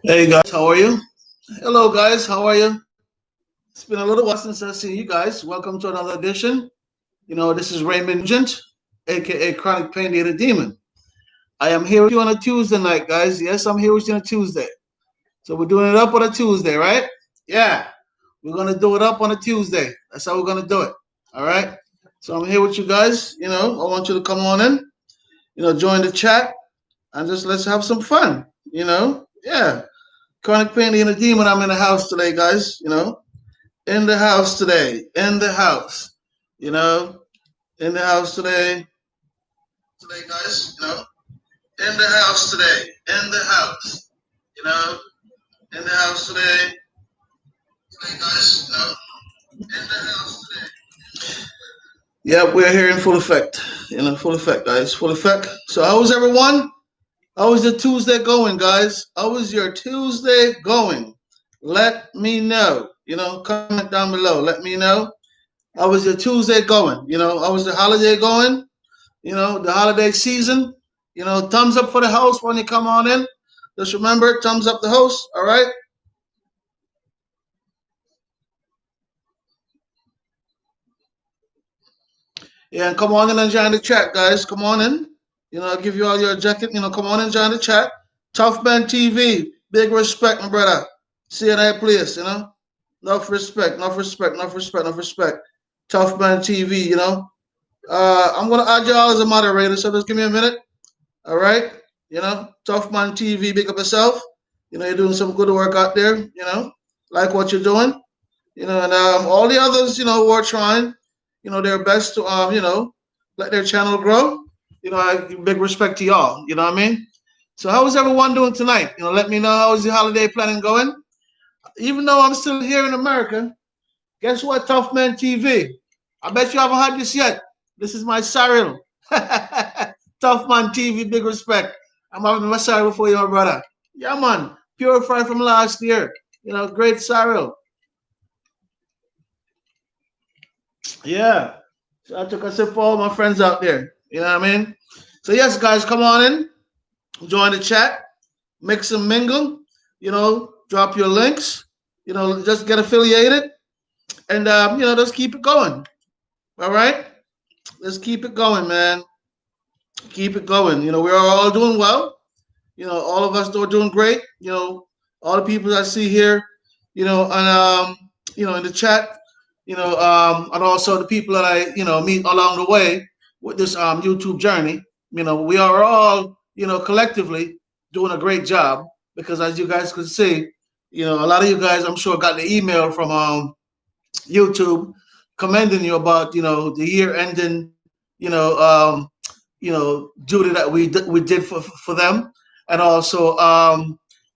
Hey guys, how are you? Hello guys, how are you? It's been a little while since I've seen you guys. Welcome to another edition. This is Raymond Nugent, aka Chronic Pain the Demon. I am here with you on a Tuesday night, guys. Yes, I'm here with you on a Tuesday. So we're doing it up on a Tuesday, right? Yeah. We're gonna do it up on a Tuesday. That's how we're gonna do it. All right. So I'm here with you guys. I want you to come on in, join the chat and just let's have some fun. Yeah. Chronic Pain the Demon, I'm in the house today, guys. In the house today, in the house, you know, in the house today, guys, in the house today, in the house, you know, in the house today, guys, in the house today. Yeah, we're here in full effect, full effect, guys, full effect. So, how was everyone? How was your Tuesday going, guys? How was your Tuesday going? Let me know. Comment down below. Let me know. How was your Tuesday going? How was the holiday going? The holiday season. Thumbs up for the host when you come on in. Just remember, thumbs up the host. All right. Yeah, and come on in and join the chat, guys. Come on in. I'll give you all your jacket. Come on and join the chat. Tough Man TV. Big respect, my brother. See you that place. Enough respect, enough respect, enough respect, enough respect. Tough Man TV. I'm gonna add y'all as a moderator, so just give me a minute. All right. Tough Man TV, big up yourself. You're doing some good work out there. Like what you're doing. And all the others, who are trying, their best to, let their channel grow. Big respect to y'all. You know what I mean? So, how is everyone doing tonight? Let me know how is the holiday planning going. Even though I'm still here in America, guess what, Tough Man TV? I bet you haven't had this yet. This is my Cyril. Tough Man TV, big respect. I'm having my Cyril for you, my brother. Yeah, man. Purified from last year. Great Cyril. Yeah. So I took a sip for all my friends out there. You know what I mean? So, yes, guys, come on in. Join the chat. Mix and mingle. Drop your links. Just get affiliated. And, just keep it going. All right? Let's keep it going, man. Keep it going. We're all doing well. All of us are doing great. All the people I see here, and in the chat, and also the people that I, meet along the way with this YouTube journey. We are all, collectively doing a great job because as you guys can see, a lot of you guys, I'm sure, got the email from YouTube commending you about, the year ending, duty that we did for them, and also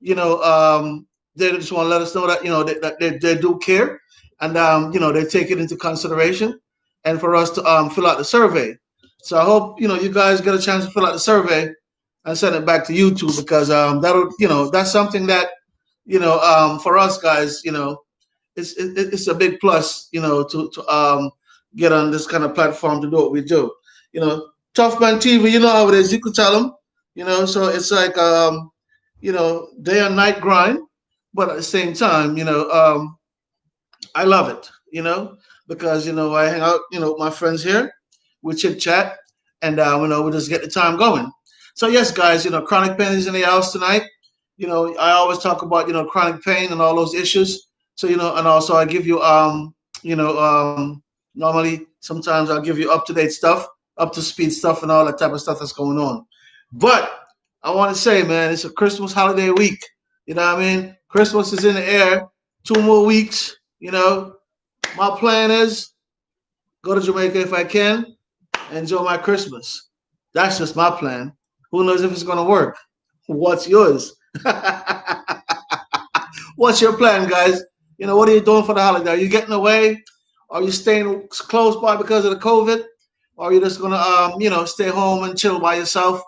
they just want to let us know that that they do care, and they take it into consideration, and for us to fill out the survey. So I hope you guys get a chance to fill out the survey and send it back to YouTube because that'll that's something that for us guys it's a big plus to get on this kind of platform to do what we do. Tough Man TV, you know how it is. You could tell them, so it's like, day and night grind, but at the same time, I love it, because, I hang out, with my friends here, we chit chat, and, we just get the time going. So, yes, guys, chronic pain is in the house tonight. I always talk about, chronic pain and all those issues. So, and also I give you, normally sometimes I'll give you up to date stuff, up to speed stuff, and all that type of stuff that's going on. But I want to say, man, it's a Christmas holiday week. You know what I mean? Christmas is in the air. 2 more weeks. My plan is go to Jamaica if I can, enjoy my Christmas. That's just my plan. Who knows if it's going to work? What's yours? What's your plan, guys? What are you doing for the holiday? Are you getting away? Are you staying close by because of the COVID? Or are you just gonna stay home and chill by yourself?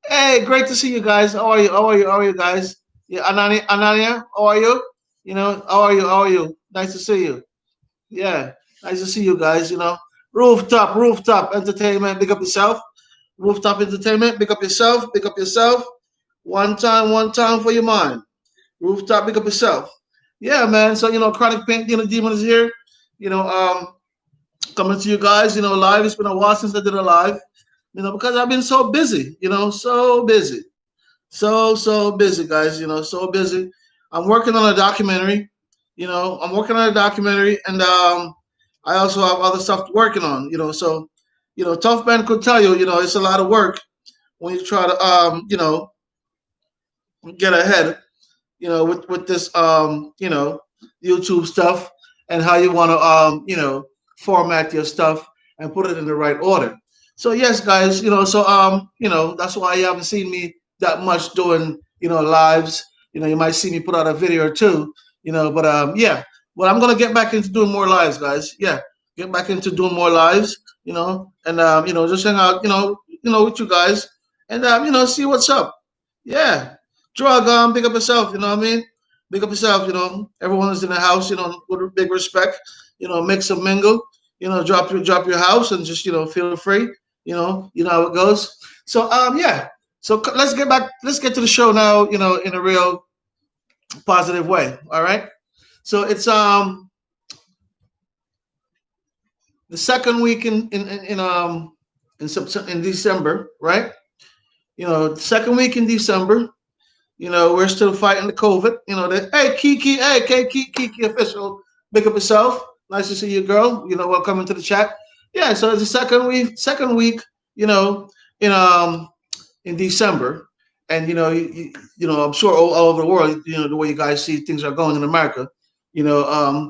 Hey, great to see you guys. How are you? How are you? How are you guys? Yeah, Anania, how are you? How are you? How are you? Nice to see you. Yeah, nice to see you guys. Rooftop entertainment. Big up yourself. Rooftop entertainment. Big up yourself. Big up yourself. One time for your mind. Rooftop, pick up yourself. Yeah, man. So Chronic Pain, Demon is here. You know, coming to you guys. Live. It's been a while since I did a live. Because I've been so busy. So busy, so busy, guys. So busy. I'm working on a documentary. I'm working on a documentary, and I also have other stuff working on. So Tough Man could tell you. It's a lot of work when you try to get ahead with this YouTube stuff and how you want to format your stuff and put it in the right order. So yes, guys, that's why you haven't seen me that much doing lives. You might see me put out a video or two, but yeah. Well, I'm gonna get back into doing more lives, guys. Yeah, get back into doing more lives, and just hang out, with you guys, and see what's up. Yeah, drug big up yourself, you know what I mean? Big up yourself, everyone is in the house, with big respect, mix and mingle, drop your house and just feel free, you know how it goes. So yeah, so let's get to the show now, in a real positive way. All right. So it's the second week in September, in December, right? Second week in December. We're still fighting the COVID. Hey Kiki, hey Kiki official, big up yourself. Nice to see you, girl. Welcome into the chat. Yeah, so it's the second week. You know, in December, and I'm sure all over the world, the way you guys see things are going in America.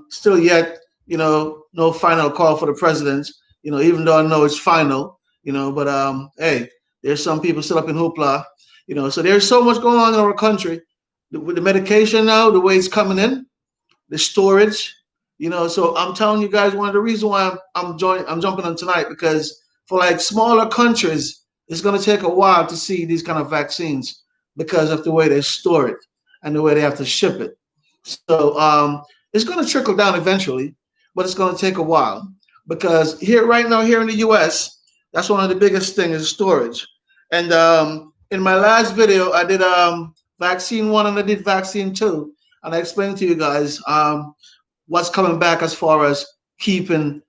Still yet, no final call for the president. Even though I know it's final. But hey, there's some people still up in hoopla. So there's so much going on in our country with the medication now, the way it's coming in, the storage. So I'm telling you guys, one of the reasons why I'm jumping on tonight, because for like smaller countries, it's going to take a while to see these kind of vaccines because of the way they store it and the way they have to ship it. So it's going to trickle down eventually, but it's going to take a while because here right now here in the U.S., that's one of the biggest things is storage. And in my last video, I did vaccine one and I did vaccine two, and I explained to you guys what's coming back as far as keeping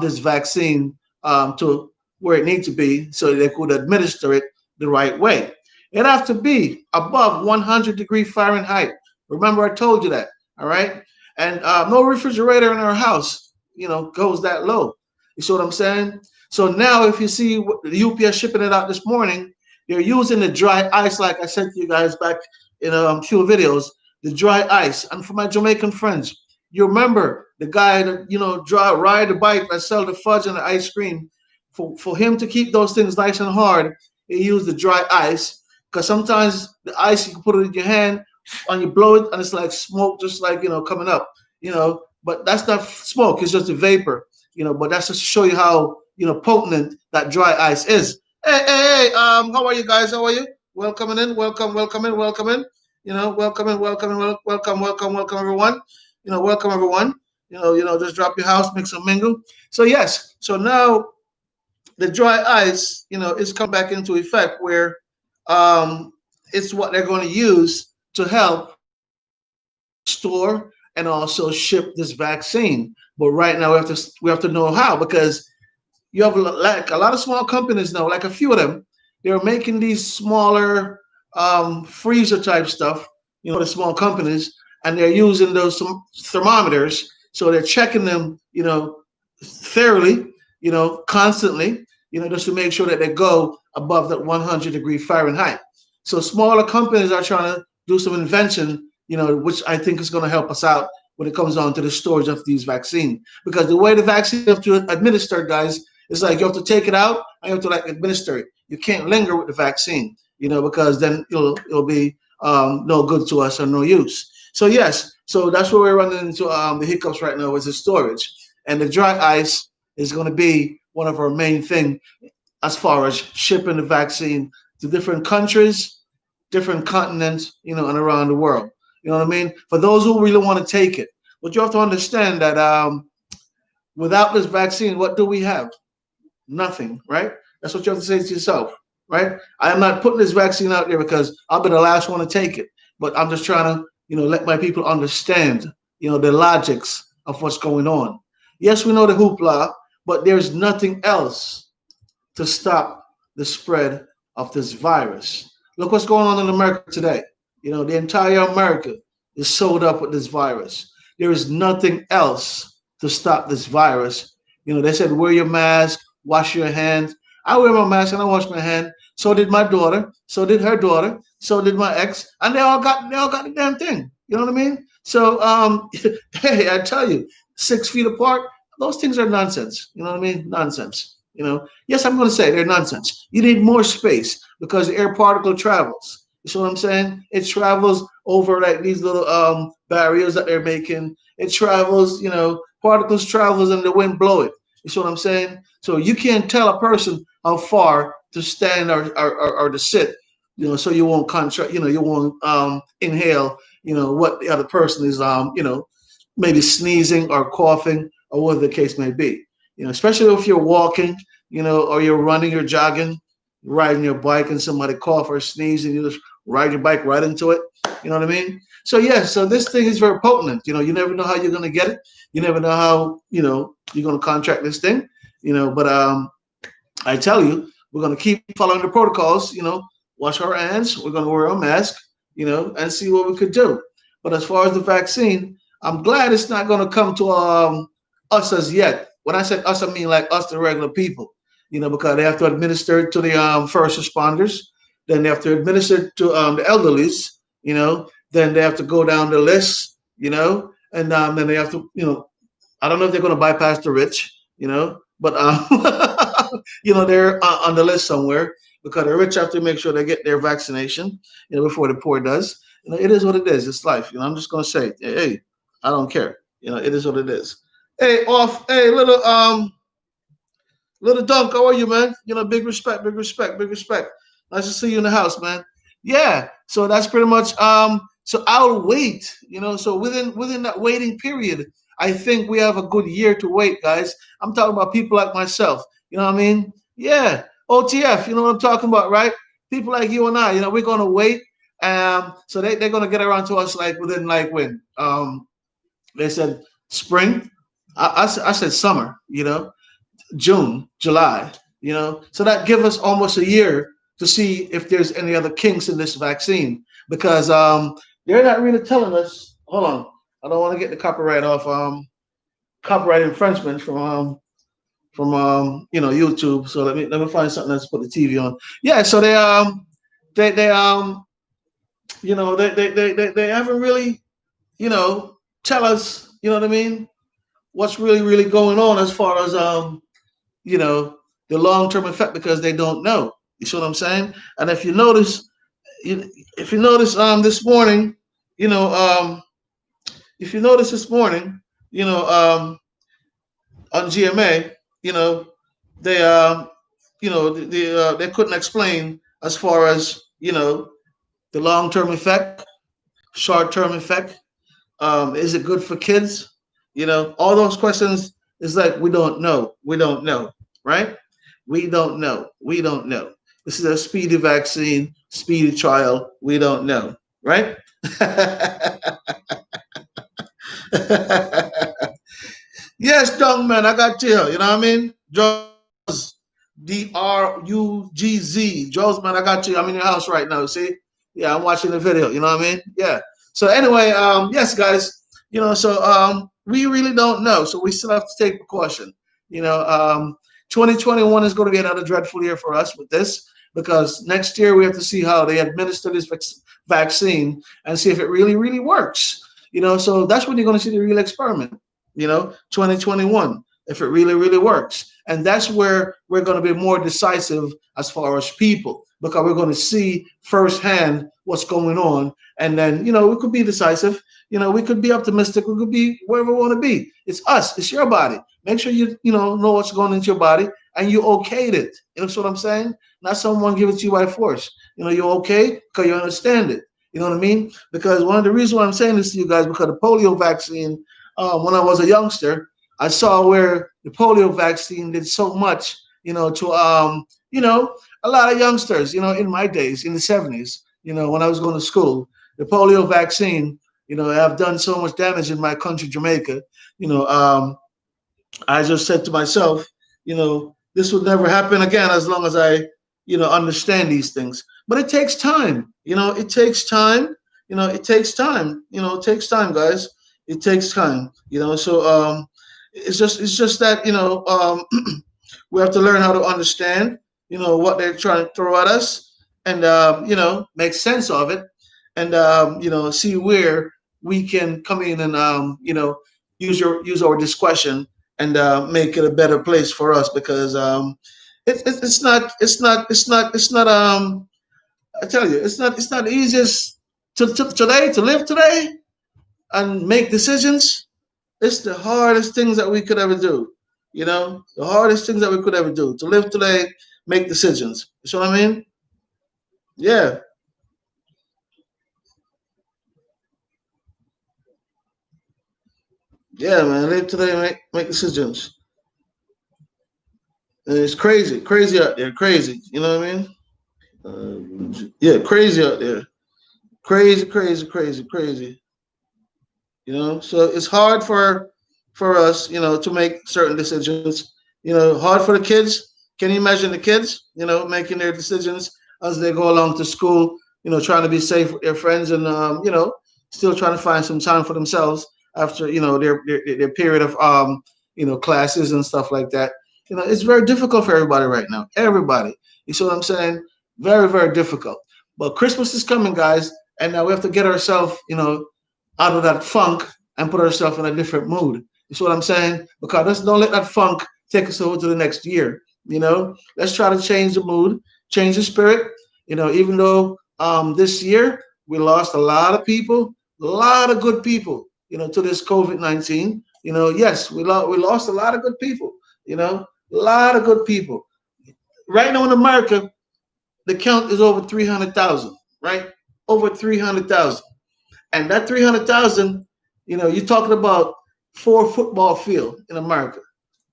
this vaccine to where it needs to be so they could administer it the right way. It has to be above 100 degree Fahrenheit. Remember, I told you that. All right. And no refrigerator in our house, goes that low. You see what I'm saying? So now, if you see the UPS shipping it out this morning, they're using the dry ice, like I said to you guys back in a few videos, the dry ice. And for my Jamaican friends, you remember the guy that ride the bike that sell the fudge and the ice cream. For him to keep those things nice and hard, he used the dry ice because sometimes the ice you can put it in your hand and you blow it and it's like smoke, just like coming up. But that's not smoke; it's just a vapor. But that's just to show you how potent that dry ice is. Hey, how are you guys? How are you? Welcome in, welcome in, welcome in. Welcome in, welcome in, welcome everyone. Welcome everyone. Just drop your house, mix and mingle. So yes, so now the dry ice, is come back into effect where it's what they're going to use to help store and also ship this vaccine. But right now we have to know how, because you have like a lot of small companies now, like a few of them, they're making these smaller freezer type stuff, the small companies, and they're using those thermometers. So they're checking them, thoroughly, constantly, just to make sure that they go above that 100 degree Fahrenheit. So smaller companies are trying to do some invention, which I think is going to help us out when it comes on to the storage of these vaccines. Because the way the vaccine you have to administer, guys, is like you have to take it out and you have to like administer it. You can't linger with the vaccine, because then it'll be no good to us or no use. So yes, so that's where we're running into the hiccups right now is the storage, and the dry ice is going to be one of our main thing as far as shipping the vaccine to different countries, different continents, and around the world. You know what I mean? For those who really want to take it, but you have to understand that without this vaccine, what do we have? Nothing, right? That's what you have to say to yourself. right? I am not putting this vaccine out there because I'll be the last one to take it, but I'm just trying to, let my people understand, the logics of what's going on. Yes, we know the hoopla, but there's nothing else to stop the spread of this virus. Look what's going on in America today. The entire America is sewed up with this virus. There is nothing else to stop this virus. They said wear your mask, wash your hands. I wear my mask and I wash my hand. So did my daughter. So did her daughter. So did my ex, and they all got the damn thing. You know what I mean? So hey, I tell you, 6 feet apart, those things are nonsense. You know what I mean? Nonsense. Yes, I'm going to say they're nonsense. You need more space because the air particle travels. You see what I'm saying? It travels over like these little barriers that they're making. It travels, particles travels and the wind blow it. You see what I'm saying? So you can't tell a person how far to stand or to sit, so you won't contract, you won't inhale, what the other person is, maybe sneezing or coughing or whatever the case may be. Especially if you're walking, or you're running, you're jogging, riding your bike, and somebody cough or sneeze, and you just ride your bike right into it. You know what I mean? So yeah, so this thing is very potent. You never know how you're gonna get it. You never know how you're gonna contract this thing. But I tell you, we're gonna keep following the protocols. Wash our hands. We're gonna wear a mask. And see what we could do. But as far as the vaccine, I'm glad it's not gonna come to us as yet. When I said us, I mean like us, the regular people. Because they have to administer it to the first responders, then they have to administer it to the elderlies. Then they have to go down the list. And then they have to, I don't know if they're going to bypass the rich. But they're on the list somewhere because the rich have to make sure they get their vaccination, before the poor does. It is what it is. It's life. I'm just going to say, hey, I don't care. It is what it is. Hey, hey, little Dunk, how are you, man? Big respect, big respect, big respect. Nice to see you in the house, man. Yeah, so that's pretty much. So I'll wait. So within that waiting period, I think we have a good year to wait, guys. I'm talking about people like myself. You know what I mean? Yeah, OTF. You know what I'm talking about, right? People like you and I. We're gonna wait. So they're gonna get around to us like within like when they said spring. I said summer. June, July, So that gives us almost a year to see if there's any other kinks in this vaccine because they're not really telling us. Hold on, I don't want to get the copyright off. Copyright infringement from YouTube. So let me find something that's put the TV on. Yeah, so they they haven't really tell us what I mean, what's really going on as far as you know, the long term effect because they don't know. You see what I'm saying? And if you notice this morning, you know, if you notice this morning, you know, on GMA, you know, they they couldn't explain as far as the long term effect, short term effect. Is it good for kids? All those questions is like we don't know. We don't know, right? We don't know. We don't know. This is a speedy vaccine, speedy trial. We don't know, right? Yes, young man, I got you. You know what I mean? Jaws, Drugz. Jaws, man, I got you. I'm in your house right now. See? Yeah, I'm watching the video. You know what I mean? Yeah. So anyway, yes, guys. So we really don't know. So we still have to take precaution. You know, 2021 is going to be another dreadful year for us with this because next year we have to see how they administer this vaccine and see if it really works. So that's when you're going to see the real experiment. 2021, if it really works. And that's where we're going to be more decisive as far as people, because we're going to see firsthand what's going on. And then, we could be decisive. We could be optimistic. We could be wherever we want to be. It's us. It's your body. Make sure know what's going into your body and you okayed it. You know what I'm saying? Not someone give it to you by force. You're okay because you understand it. You know what I mean? Because one of the reasons why I'm saying this to you guys, because the polio vaccine, when I was a youngster, I saw where the polio vaccine did so much, to a lot of youngsters, in my days, in the 70s, when I was going to school, the polio vaccine, have done so much damage in my country, Jamaica. You know, um, I just said to myself, this would never happen again as long as I, understand these things. But it takes time. It takes time. It takes time. It takes time, guys. It takes time. So it's just that we have to learn how to understand, what they're trying to throw at us, and make sense of it, and see where we can come in and use our discretion and make it a better place for us because it's not I tell you it's not the easiest to live today and make decisions. It's the hardest things that we could ever do. The hardest things that we could ever do to live today, make decisions. You see what I mean? Yeah, yeah, man. Live today, make decisions. And it's crazy, crazy out there, crazy. You know what I mean? Yeah, crazy out there, crazy, crazy, crazy, crazy. So it's hard for us, to make certain decisions. Hard for the kids. Can you imagine the kids, making their decisions as they go along to school, trying to be safe with their friends and still trying to find some time for themselves after their period of classes and stuff like that. It's very difficult for everybody right now. Everybody. You see what I'm saying? Very, very difficult. But Christmas is coming, guys, and now we have to get ourselves, out of that funk and put ourselves in a different mood. You see what I'm saying? Because let's don't let that funk take us over to the next year. Let's try to change the mood, change the spirit. Even though this year we lost a lot of people, a lot of good people, to this COVID-19. Yes, we lost a lot of good people. A lot of good people. Right now in America, the count is over 300,000. Right, over 300,000. And that 300,000, you're talking about four football field in America,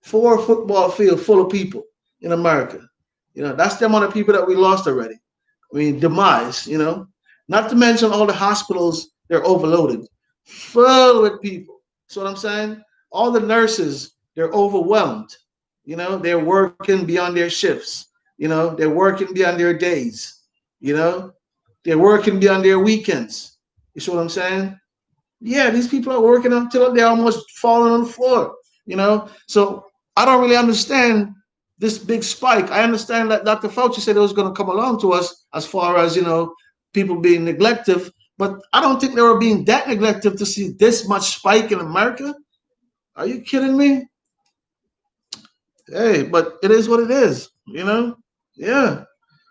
four football field full of people in America. That's the amount of people that we lost already. I mean, demise, not to mention all the hospitals, they're overloaded, full with people. So what I'm saying? All the nurses, they're overwhelmed. They're working beyond their shifts. They're working beyond their days. You know, they're working beyond their weekends. You see what I'm saying? Yeah, these people are working until they're almost falling on the floor. So I don't really understand this big spike. I understand that Dr. Fauci said it was going to come along to us as far as people being neglective, but I don't think they were being that neglective to see this much spike in America. Are you kidding me? Hey, but it is what it is. Yeah.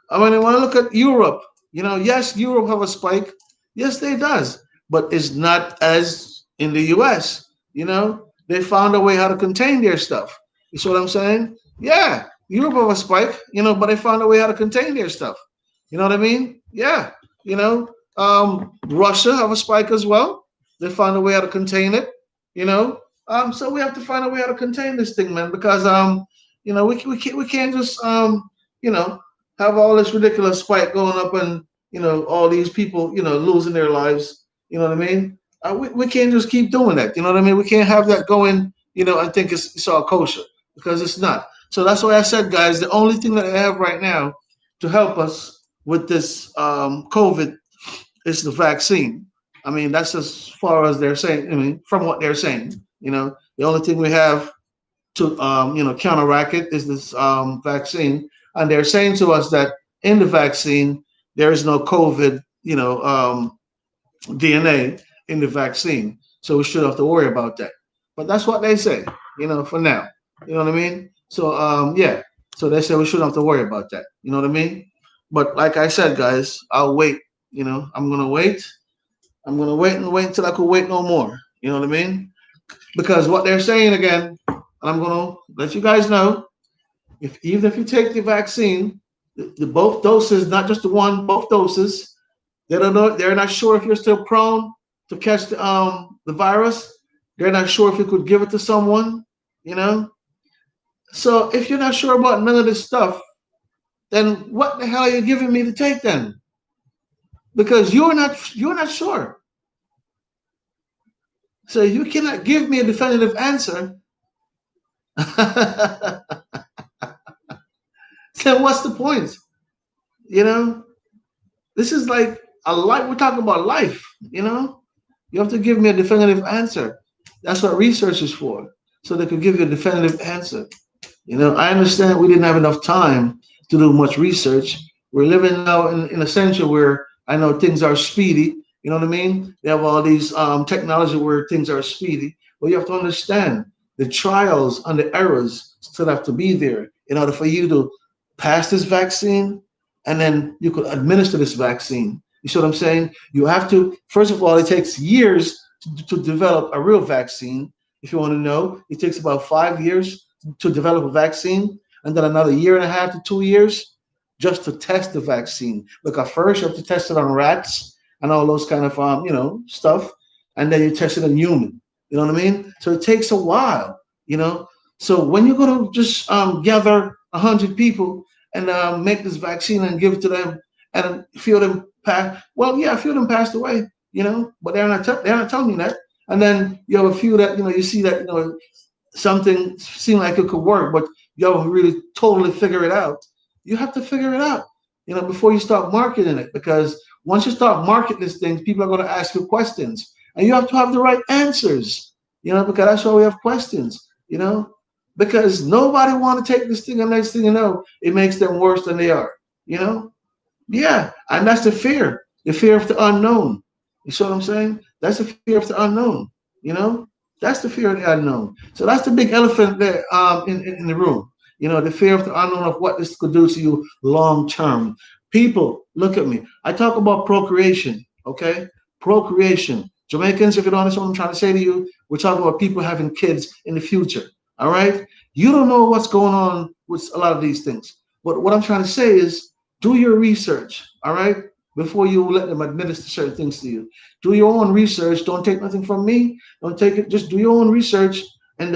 I mean, when I look at Europe, yes, Europe have a spike. Yes, they does, but it's not as in the U.S. They found a way how to contain their stuff. You see what I'm saying? Yeah, Europe have a spike, but they found a way how to contain their stuff. You know what I mean? Yeah. Russia have a spike as well. They found a way how to contain it. You know, so we have to find a way how to contain this thing, man, because we can't just you know have all this ridiculous spike going up and all these people losing their lives. You know what I mean? We can't just keep doing that. You know what I mean? We can't have that going. And think it's all kosher because it's not. So that's why I said, guys, the only thing that I have right now to help us with this COVID is the vaccine. I mean, that's as far as they're saying. I mean, from what they're saying, the only thing we have to counteract it is this vaccine, and they're saying to us that in the vaccine there is no COVID, DNA in the vaccine, so we shouldn't have to worry about that. But that's what they say, for now. You know what I mean? So yeah, so they say we shouldn't have to worry about that. You know what I mean? But like I said, guys, I'll wait. I'm gonna wait. I'm gonna wait and wait until I could wait no more. You know what I mean? Because what they're saying again, and I'm gonna let you guys know, if even if you take the vaccine, the both doses, not just the one, both doses, they don't know. They're not sure if you're still prone to catch the virus. They're not sure if you could give it to someone. You know. So if you're not sure about none of this stuff, then what the hell are you giving me to take then? Because you're not sure. So you cannot give me a definitive answer. So what's the point? You know, this is like a life. We're talking about life. You know, you have to give me a definitive answer. That's what research is for, so they could give you a definitive answer. You know, I understand we didn't have enough time to do much research. We're living now in a century where I know things are speedy. You know what I mean? They have all these technology where things are speedy. But you have to understand the trials and the errors still have to be there in order for you to pass this vaccine and then you could administer this vaccine. You see what I'm saying? You have to, first of all, it takes years to develop a real vaccine. If you want to know, it takes about 5 years to develop a vaccine, and then another year and a half to 2 years just to test the vaccine. Look, at first you have to test it on rats and all those kind of stuff, and then you test it on human. You know what I mean? So it takes a while. You know, so when you're going to just gather 100 people and make this vaccine and give it to them, and a few of them pass, well, yeah, a few of them passed away. You know, but they're not telling you that. And then you have a few that you see that something seemed like it could work, but you haven't really totally figure it out. You have to figure it out, before you start marketing it. Because once you start marketing these things, people are going to ask you questions, and you have to have the right answers. Because that's why we have questions. Because nobody want to take this thing, and next thing you know, it makes them worse than they are. Yeah, and that's the fear of the unknown. You see what I'm saying? That's the fear of the unknown. You know, that's the fear of the unknown. So that's the big elephant there in the room. The fear of the unknown of what this could do to you long term. People, look at me. I talk about procreation, okay? Procreation. Jamaicans, if you don't understand what I'm trying to say to you, we're talking about people having kids in the future, all right? You don't know what's going on with a lot of these things. But what I'm trying to say is do your research, all right? Before you let them administer certain things to you. Do your own research. Don't take nothing from me. Don't take it. Just do your own research and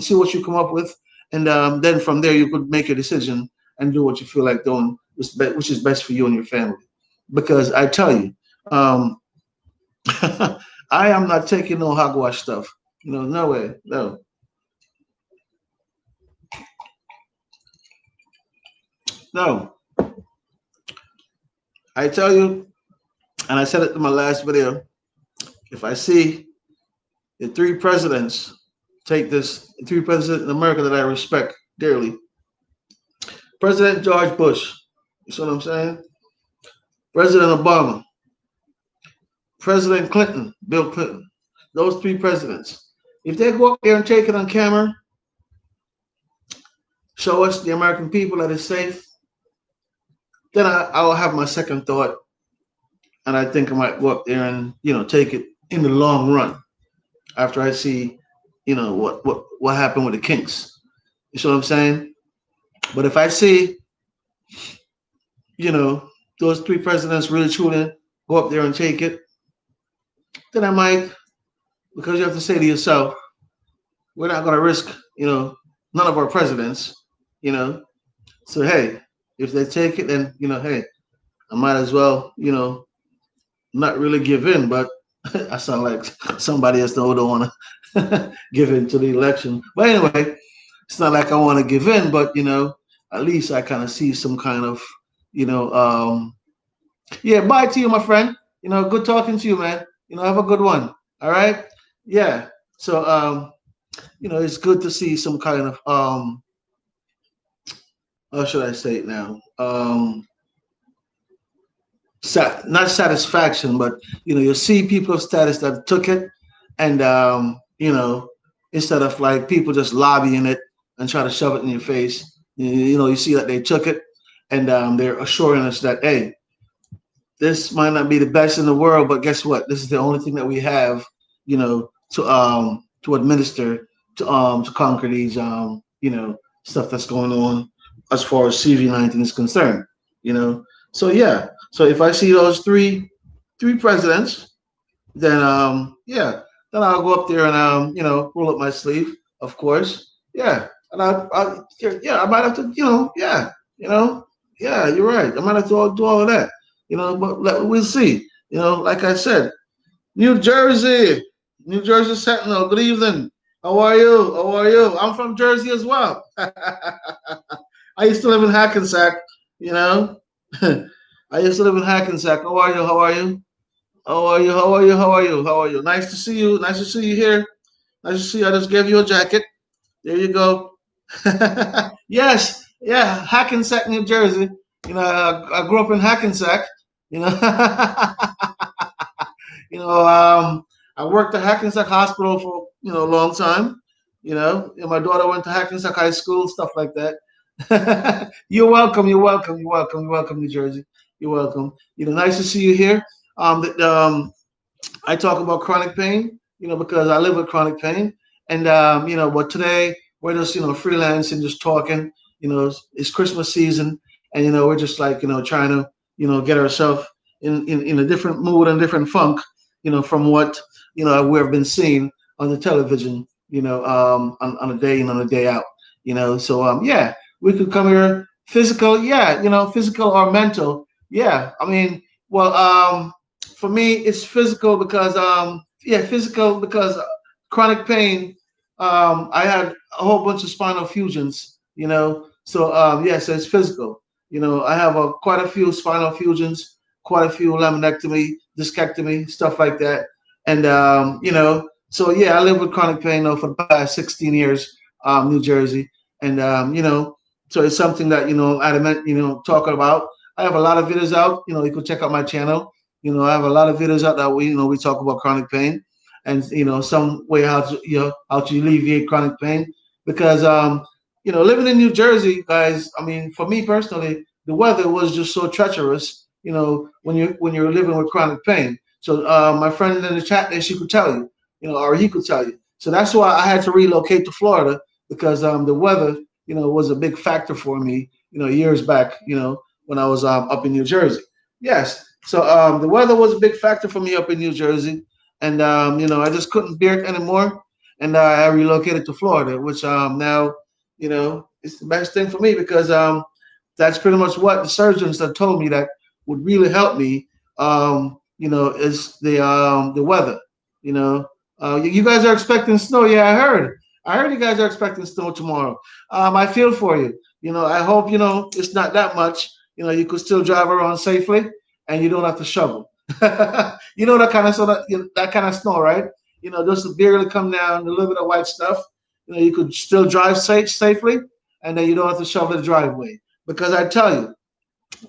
see what you come up with. And then from there, you could make a decision and do what you feel like doing, which is best for you and your family. Because I tell you, I am not taking no hogwash stuff. No way. No. No. I tell you, and I said it in my last video, if I see the three presidents take this, the three presidents in America that I respect dearly, President George Bush, you see what I'm saying? President Obama, President Clinton, Bill Clinton, those three presidents. If they go up there and take it on camera, show us the American people that it's safe, then I will have my second thought, and I think I might go up there and take it in the long run after I see what happened with the Kinks. You see what I'm saying? But if I see those three presidents really truly go up there and take it, then I might, because you have to say to yourself, we're not going to risk none of our presidents. So hey, if they take it, then hey, I might as well not really give in. But I sound like somebody else don't want to give in to the election. But anyway, it's not like I want to give in, but at least I kind of see some kind of yeah. Bye to you, my friend. Good talking to you, man. Have a good one. All right. Yeah. So it's good to see some kind of how should I say it now? Not satisfaction, but you see people of status that took it, and instead of like people just lobbying it and try to shove it in your face, you see that they took it, and they're assuring us that hey, this might not be the best in the world, but guess what? This is the only thing that we have, to administer to conquer these stuff that's going on as far as CV-19 is concerned. So yeah. So if I see those three presidents, then yeah, then I'll go up there and roll up my sleeve, of course. Yeah, and I might have to yeah, Yeah, you're right. I might have to do all of that. But we'll see. Like I said, New Jersey, New Jersey Sentinel. Good evening. How are you? How are you? I'm from Jersey as well. I used to live in Hackensack. You know, I used to live in Hackensack. How are you? How are you? How are you? How are you? How are you? How are you? Nice to see you. Nice to see you here. Nice to see you. I just gave you a jacket. There you go. Yes, yeah, Hackensack, New Jersey. I grew up in Hackensack. You know, I worked at Hackensack Hospital for a long time. And my daughter went to Hackensack High School, stuff like that. You're welcome. You're welcome. You're welcome. You're welcome, New Jersey. You're welcome. Nice to see you here. I talk about chronic pain, because I live with chronic pain. And, but today we're just, freelance and just talking. It's Christmas season. And, we're just like, trying to, get ourselves in a different mood and different funk, from what, we've been seeing on the television, on a day in, on a day out, So, yeah, we could come here physical. Yeah, physical or mental. Yeah. I mean, well, for me, it's physical because physical because chronic pain. I had a whole bunch of spinal fusions, So so it's physical. I have quite a few spinal fusions, quite a few laminectomy, discectomy, stuff like that, and so yeah, I live with chronic pain for the past 16 years, New Jersey, and so it's something that adamant, talking about. I have a lot of videos out. You can check out my channel. I have a lot of videos out that we talk about chronic pain and some way how to alleviate chronic pain because living in New Jersey, guys. I mean, for me personally, the weather was just so treacherous. When you're living with chronic pain. So my friend in the chat there, she could tell you, or he could tell you. So that's why I had to relocate to Florida because the weather, was a big factor for me. Years back, when I was up in New Jersey. Yes. So the weather was a big factor for me up in New Jersey, and I just couldn't bear it anymore, and I relocated to Florida, which now it's the best thing for me because that's pretty much what the surgeons have told me that would really help me. Is the weather. You know, you guys are expecting snow. Yeah, I heard. I heard you guys are expecting snow tomorrow. I feel for you. I hope it's not that much. You could still drive around safely, and you don't have to shovel. That kind of that kind of snow, right? Just to barely come down, a little bit of white stuff. You could still drive safely, and then you don't have to shovel the driveway. Because I tell you,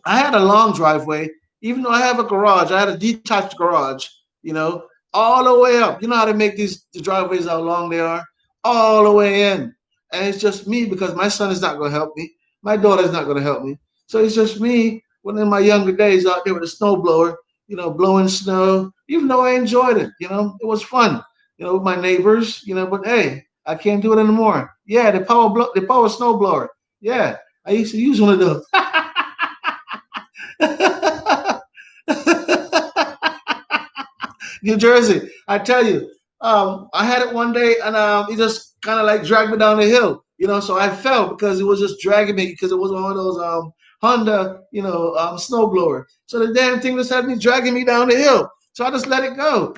I had a long driveway, even though I have a garage. I had a detached garage, you know, all the way up. You know how to make the driveways how long they are, all the way in. And it's just me because my son is not going to help me. My daughter is not going to help me. So it's just me when in my younger days out there with a snowblower, blowing snow. Even though I enjoyed it, it was fun, with my neighbors, But hey, I can't do it anymore. Yeah, the power snowblower. Yeah, I used to use one of those. New Jersey. I tell you, I had it one day and he just kind of like dragged me down the hill, so I fell because it was just dragging me because it was one of those Honda, snowblower. So the damn thing just had me dragging me down the hill. So I just let it go.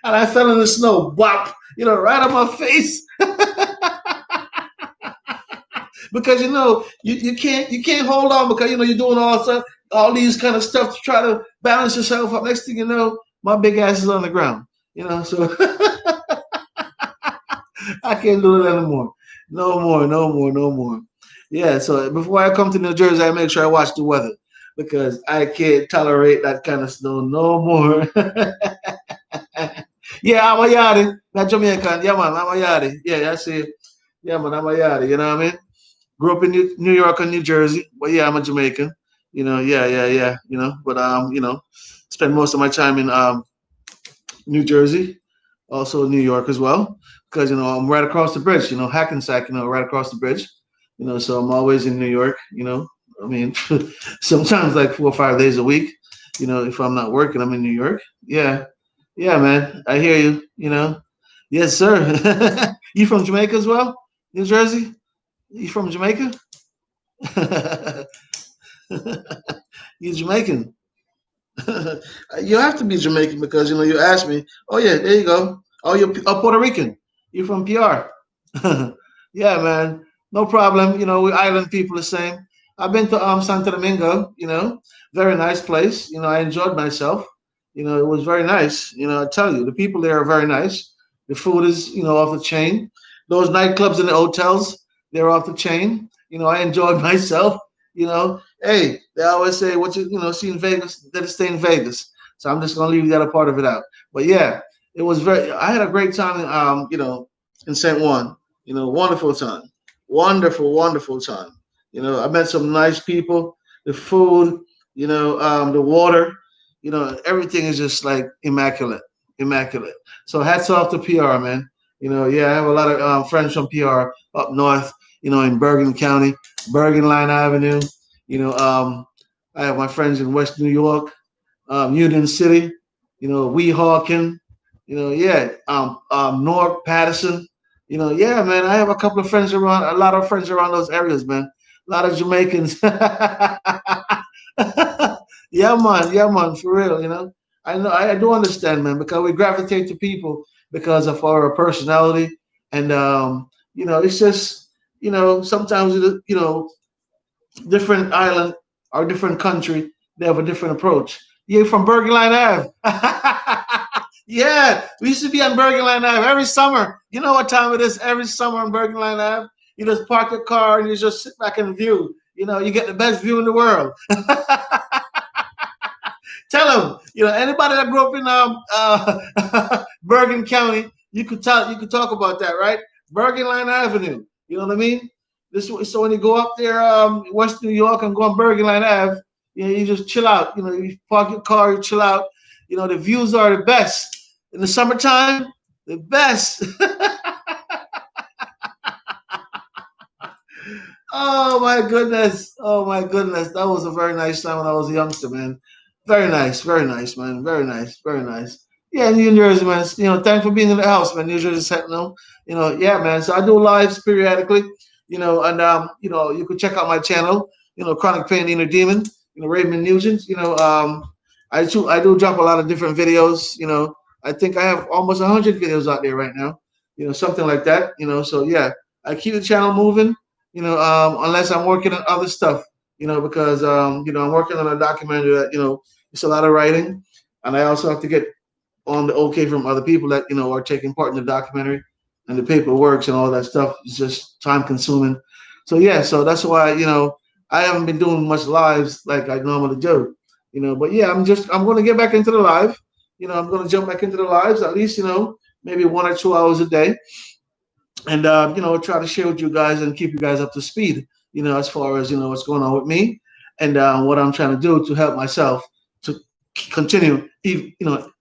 And I fell in the snow, bop, right on my face. Because you can't hold on because you're doing all these kind of stuff to try to balance yourself up. Next thing you know, my big ass is on the ground. So I can't do it anymore. No more, no more, no more. Yeah, so before I come to New Jersey, I make sure I watch the weather because I can't tolerate that kind of snow no more. Yeah, I'm a yardie. Not Jamaican. Yeah, man, I'm a yardie. Yeah, I see. Yeah, man, I'm a yardie. You know what I mean? Grew up in New York and New Jersey, but yeah, I'm a Jamaican. Yeah, yeah, yeah. But spend most of my time in New Jersey, also New York as well, because I'm right across the bridge. Hackensack, right across the bridge. So I'm always in New York. I mean, sometimes like 4 or 5 days a week. If I'm not working, I'm in New York. Yeah, yeah, man. I hear you. Yes, sir. You from Jamaica as well? New Jersey? You from Jamaica? You Jamaican? You have to be Jamaican because you asked me. Oh yeah, there you go. Oh, you're Puerto Rican. You're from PR. Yeah, man, no problem. We island people the same. I've been to Santo Domingo. Very nice place. I enjoyed myself. It was very nice. I tell you, the people there are very nice. The food is off the chain. Those nightclubs and the hotels, they're off the chain. I enjoyed myself. Hey, they always say what see in Vegas, let it stay in Vegas. So I'm just gonna leave that a part of it out. But yeah, it was very. I had a great time in St. Juan. Wonderful time, wonderful, wonderful time. I met some nice people. The food, the water, everything is just like immaculate, immaculate. So hats off to PR, man. Yeah, I have a lot of friends from PR up north. In Bergen County, Bergen Line Avenue. I have my friends in West New York, Union City, Weehawken, yeah, Newark, Patterson, yeah, man. I have a couple of friends around, a lot of friends around those areas, man. A lot of Jamaicans. Yeah, man, for real, I know, I do understand, man, because we gravitate to people because of our personality, and it's just, sometimes, different island or different country, they have a different approach. You're from Bergen Line Ave. Yeah, we used to be on Bergen Line Ave every summer. You know what time it is every summer on Bergen Line Ave? You just park your car and you just sit back and view. You get the best view in the world. Tell them, anybody that grew up in Bergen County, you could talk about that, right? Bergen Line Avenue. You know what I mean? So when you go up there, West New York, and go on Bergen Line Ave, you just chill out. You park your car, you chill out. The views are the best in the summertime. The best. Oh my goodness. Oh my goodness. That was a very nice time when I was a youngster, man. Very nice, man. Very nice, very nice. Yeah, New Jersey, man. Thanks for being in the house, man. New Jersey Sentinel. Yeah, man. So I do lives periodically, and you could check out my channel, Chronic Pain Inner Demon, Raymond Nugent. I do drop a lot of different videos. I think I have almost 100 videos out there right now. Something like that. So yeah, I keep the channel moving. Unless I'm working on other stuff. Because I'm working on a documentary that it's a lot of writing, and I also have to get on the okay from other people that are taking part in the documentary, and the paperwork and all that stuff is just time consuming. So yeah, so that's why I haven't been doing much lives like I normally do. But yeah, I'm going to get back into the live. I'm going to jump back into the lives at least maybe 1 or 2 hours a day, and try to share with you guys and keep you guys up to speed. As far as what's going on with me, and what I'm trying to do to help myself to continue,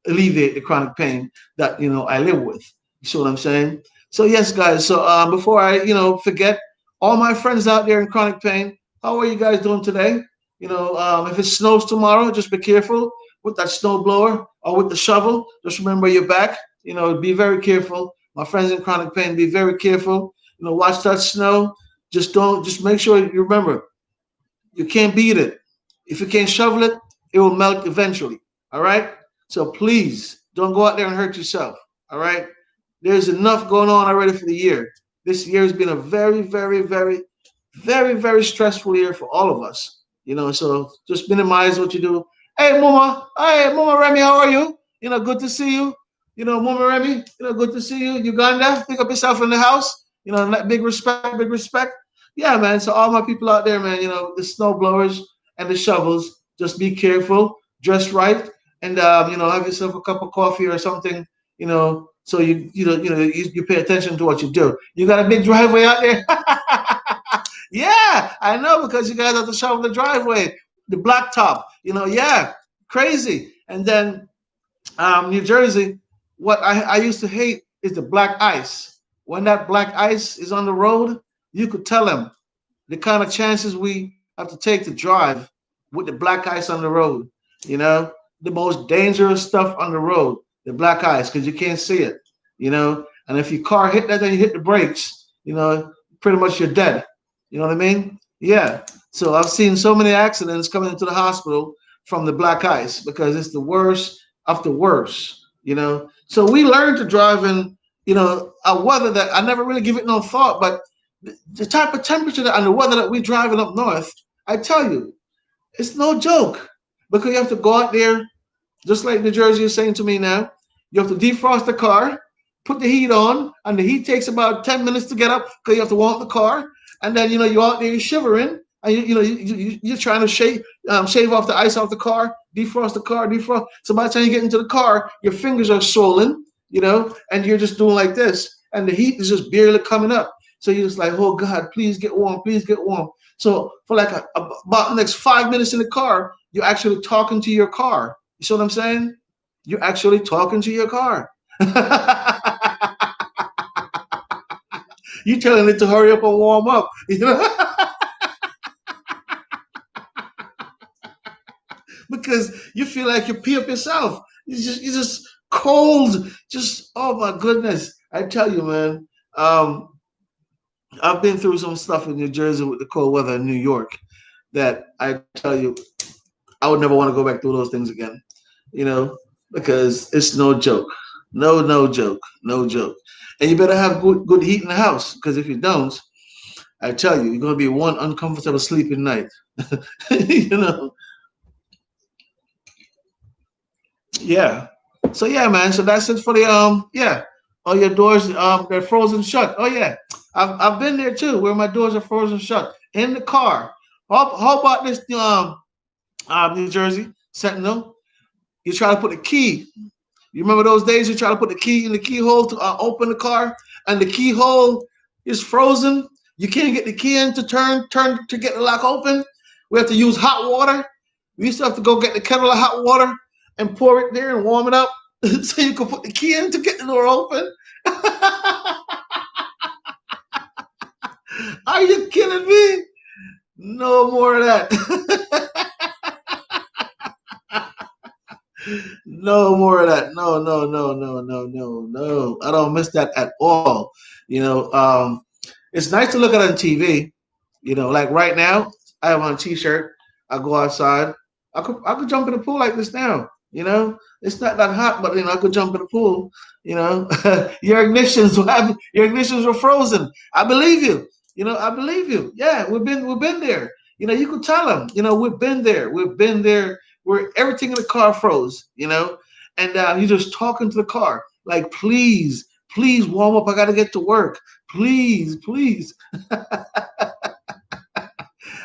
alleviate the chronic pain that I live with. You see what I'm saying? So yes, guys. So before I forget, all my friends out there in chronic pain, how are you guys doing today? If it snows tomorrow, just be careful with that snow blower or with the shovel. Just remember your back. Be very careful. My friends in chronic pain, be very careful. Watch that snow. Just make sure you remember, you can't beat it. If you can't shovel it, it will melt eventually. All right? So please don't go out there and hurt yourself. All right? There's enough going on already for the year. This year has been a very, very, very, very, very stressful year for all of us. So just minimize what you do. Hey, Mama Remy, how are you? Good to see you. Mama Remy, good to see you. Uganda, pick up yourself in the house. Big respect, big respect. Yeah, man. So all my people out there, man, the snow blowers and the shovels, just be careful, dress right, and have yourself a cup of coffee or something, so you pay attention to what you do. You got a big driveway out there? Yeah, I know, because you guys have to shovel the driveway, the blacktop. Yeah, crazy. And then New Jersey, what I used to hate is the black ice. When that black ice is on the road, you could tell them the kind of chances we have to take to drive with the black ice on the road. The most dangerous stuff on the road, the black ice, because you can't see it. And if your car hit that, then you hit the brakes, pretty much you're dead. You know what I mean? Yeah. So I've seen so many accidents coming into the hospital from the black ice because it's the worst of the worst. So we learned to drive in, a weather that I never really give it no thought, but the type of temperature and the weather that we're driving up north, I tell you, it's no joke because you have to go out there, just like New Jersey is saying to me now. You have to defrost the car, put the heat on, and the heat takes about 10 minutes to get up because you have to warm the car. And then, you're out there, you're shivering, and you're trying to shave off the ice off the car, defrost the car, defrost. So by the time you get into the car, your fingers are swollen, and you're just doing like this, and the heat is just barely coming up. So you're just like, oh God, please get warm, please get warm. So for like about the next 5 minutes in the car, you're actually talking to your car. You see what I'm saying? You're actually talking to your car. You're telling it to hurry up and warm up. Because you feel like you pee up yourself. You're just cold. Just, oh my goodness. I tell you, man. I've been through some stuff in New Jersey with the cold weather in New York that I tell you, I would never want to go back through those things again, because it's no joke. No joke. No joke. And you better have good heat in the house, because if you don't, I tell you, you're going to be one uncomfortable sleeping night. Yeah. So yeah, man. So that's it for the yeah. Oh, your doors they're frozen shut. Oh yeah. I've been there too, where my doors are frozen shut in the car. How about this New Jersey Sentinel? You try to put a key. You remember those days you try to put the key in the keyhole to open the car, and the keyhole is frozen. You can't get the key in to turn to get the lock open. We have to use hot water. We used to have to go get the kettle of hot water and pour it there and warm it up so you can put the key in to get the door open. Are you kidding me? No more of that. No more of that. No, no, no, no, no, no, no. I don't miss that at all. It's nice to look at it on TV. Like right now, I have on a t-shirt. I go outside. I could jump in the pool like this now. It's not that hot, but I could jump in the pool. Your ignitions were frozen. I believe you. I believe you. Yeah, we've been there. You could tell them. We've been there. We've been there where everything in the car froze. And you're just talking to the car like, please, please warm up. I got to get to work. Please, please.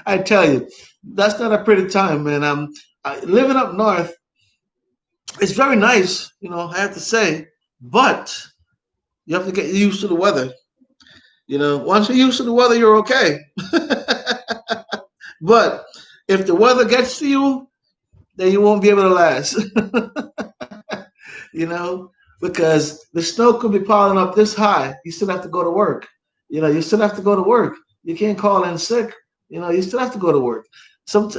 I tell you, that's not a pretty time, man. Living up north. It's very nice, I have to say, but you have to get used to the weather. Once you're used to the weather, you're okay. But if the weather gets to you, then you won't be able to last. Because the snow could be piling up this high. You still have to go to work. You still have to go to work. You can't call in sick. You still have to go to work.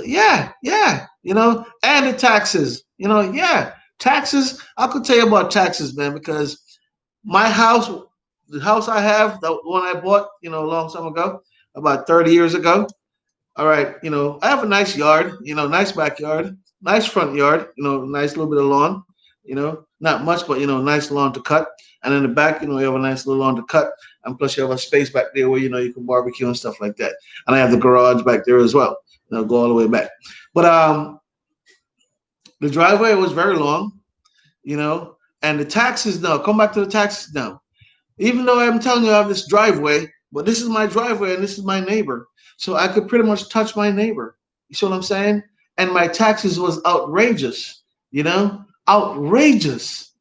Yeah. And the taxes. Yeah. Taxes, I could tell you about taxes, man, because my house, the house I have, the one I bought, a long time ago, about 30 years ago. All right, I have a nice yard, nice backyard, nice front yard, nice little bit of lawn, not much, but nice lawn to cut. And in the back, you have a nice little lawn to cut. And plus you have a space back there where, you can barbecue and stuff like that. And I have the garage back there as well. Go all the way back. But the driveway was very long, and the taxes now, come back to the taxes now. Even though I'm telling you I have this driveway, but this is my driveway and this is my neighbor. So I could pretty much touch my neighbor. You see what I'm saying? And my taxes was outrageous, outrageous.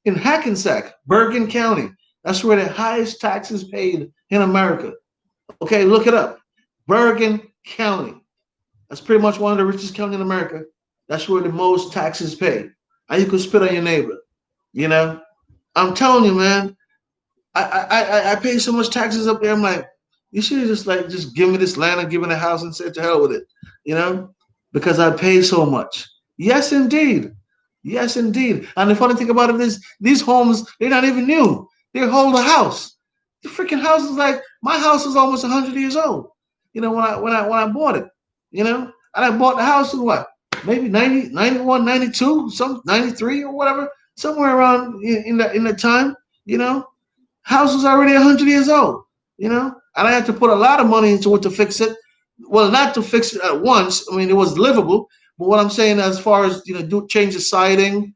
In Hackensack, Bergen County, that's where the highest taxes paid in America. Okay, look it up. Bergen County. That's pretty much one of the richest counties in America. That's where the most taxes pay. And you can spit on your neighbor. I'm telling you, man. I pay so much taxes up there. I'm like, you should have just give me this land and give me the house and say to hell with it, because I pay so much. Yes, indeed. Yes, indeed. And the funny thing about it is these homes, they're not even new. They hold a house. The freaking house is like my house is almost 100 years old. When I bought it, and I bought the house in what, maybe 90, 91, 92, some 93 or whatever, somewhere around in the time. You know, house was already 100 years old. And I had to put a lot of money into it to fix it. Well, not to fix it at once. I mean, it was livable. But what I'm saying, as far as do change the siding,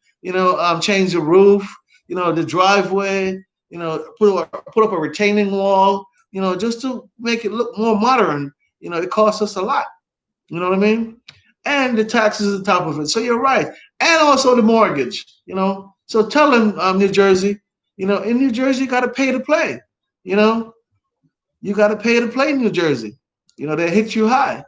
change the roof, the driveway, put up a retaining wall, just to make it look more modern. It costs us a lot. You know what I mean? And the taxes on top of it. So you're right. And also the mortgage. So tell them, New Jersey, in New Jersey, you got to pay to play. You know, you got to pay to play in New Jersey. They hit you high.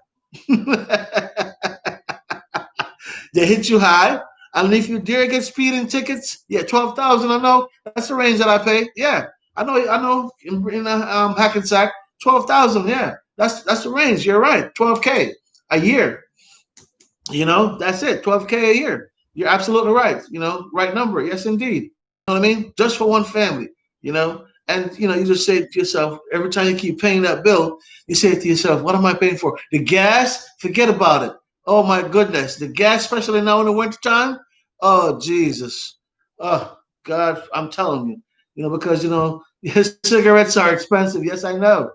They hit you high. And if you dare get speeding tickets, yeah, 12,000. I know that's the range that I pay. Yeah, I know. In Hackensack, 12,000. Yeah, that's the range. You're right. 12K a year. That's it. 12K a year. You're absolutely right. Right number. Yes, indeed. You know what I mean? Just for one family. And you just say to yourself, every time you keep paying that bill, you say to yourself, what am I paying for? The gas? Forget about it. Oh my goodness. The gas, especially now in the wintertime. Oh Jesus. Oh God, I'm telling you. Because cigarettes are expensive. Yes, I know.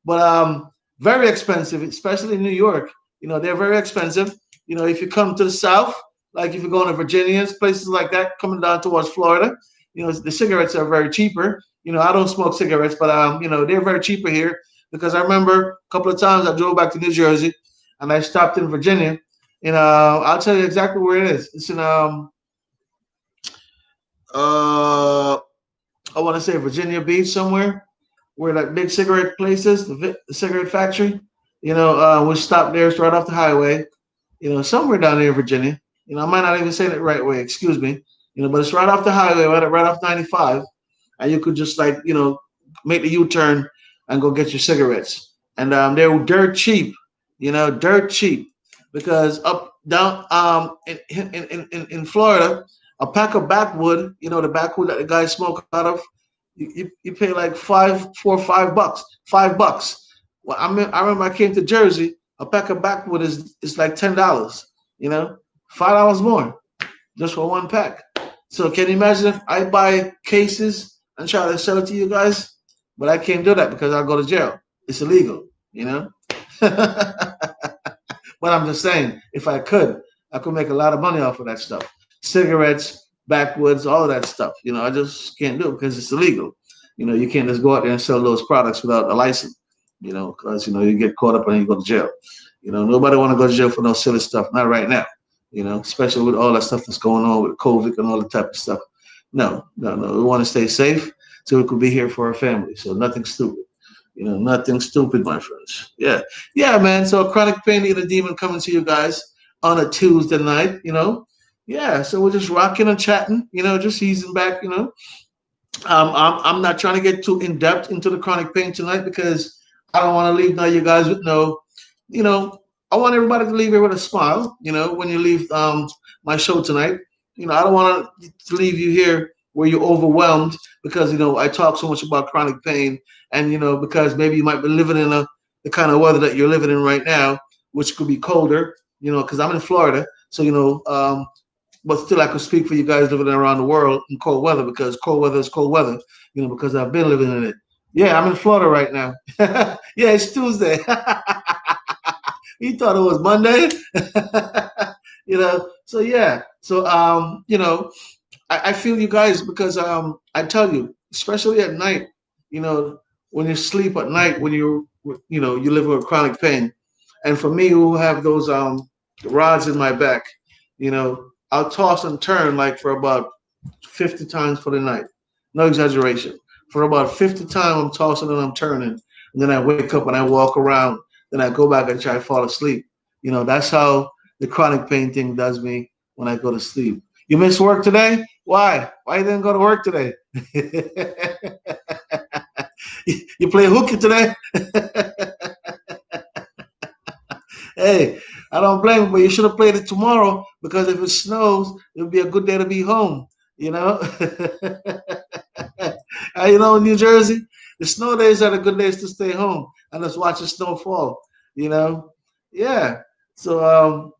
But very expensive, especially in New York. They're very expensive. If you come to the South, like if you're going to Virginia, places like that, coming down towards Florida, the cigarettes are very cheaper. I don't smoke cigarettes, but they're very cheaper here, because I remember a couple of times I drove back to New Jersey and I stopped in Virginia, and I'll tell you exactly where it is. It's in I want to say Virginia Beach somewhere, where like big cigarette places, the cigarette factory. We stopped there. It's right off the highway. Somewhere down there in Virginia. I might not even say it the right way. Excuse me. But it's right off the highway, right off 95, and you could just make the U-turn and go get your cigarettes. And they're dirt cheap. Dirt cheap, because up down in Florida, a pack of backwood, the backwood that the guys smoke out of, you pay like $5. Well, I remember I came to Jersey, a pack of backwood is like $10. $5 more just for one pack. So can you imagine if I buy cases and try to sell it to you guys? But I can't do that because I'll go to jail. It's illegal. But I'm just saying, if I could make a lot of money off of that stuff. Cigarettes, backwoods, all of that stuff. I just can't do it because it's illegal. You can't just go out there and sell those products without a license. Because you get caught up and you go to jail. Nobody want to go to jail for no silly stuff. Not right now. Especially with all that stuff that's going on with COVID and all that type of stuff. No. We want to stay safe so we could be here for our family. So nothing stupid. Nothing stupid, my friends. Yeah, man. So Chronic Pain Eater Demon coming to you guys on a Tuesday night. Yeah. So we're just rocking and chatting. Just easing back. I'm not trying to get too in depth into the chronic pain tonight, because I don't want to leave now you guys with I want everybody to leave here with a smile. When you leave my show tonight. I don't want to leave you here where you're overwhelmed, because I talk so much about chronic pain, and because maybe you might be living in the kind of weather that you're living in right now, which could be colder. Because I'm in Florida, so but still I could speak for you guys living around the world in cold weather, because cold weather is cold weather. Because I've been living in it. Yeah, I'm in Florida right now. Yeah, it's Tuesday. You thought it was Monday. So yeah. So I feel you guys, because I tell you, especially at night, when you sleep at night, when you live with chronic pain. And for me, who have those rods in my back, I'll toss and turn like for about 50 times for the night. No exaggeration. For about 50 times, I'm tossing and I'm turning. And then I wake up and I walk around. Then I go back and try to fall asleep. That's how the chronic pain thing does me when I go to sleep. You miss work today? Why? Why you didn't go to work today? You play hooky today? Hey, I don't blame you, but you should have played it tomorrow, because if it snows, it would be a good day to be home. New Jersey, the snow days are the good days to stay home and just watch the snow fall. You know, yeah. So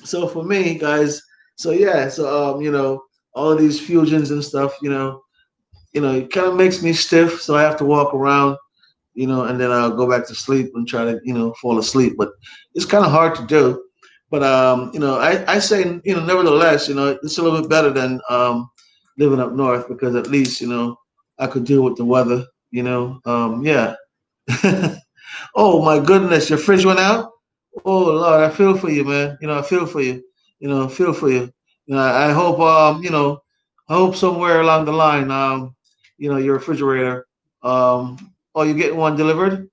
so for me, guys, so yeah, so all of these fusions and stuff, it kind of makes me stiff, so I have to walk around, and then I'll go back to sleep and try to, fall asleep. But it's kind of hard to do. But I say, nevertheless, it's a little bit better than living up north because at least, I could deal with the weather. Yeah. Oh my goodness, your fridge went out. Oh Lord, I feel for you, man. I feel for you. I feel for you. I hope I hope somewhere along the line, your refrigerator, oh, you're getting one delivered.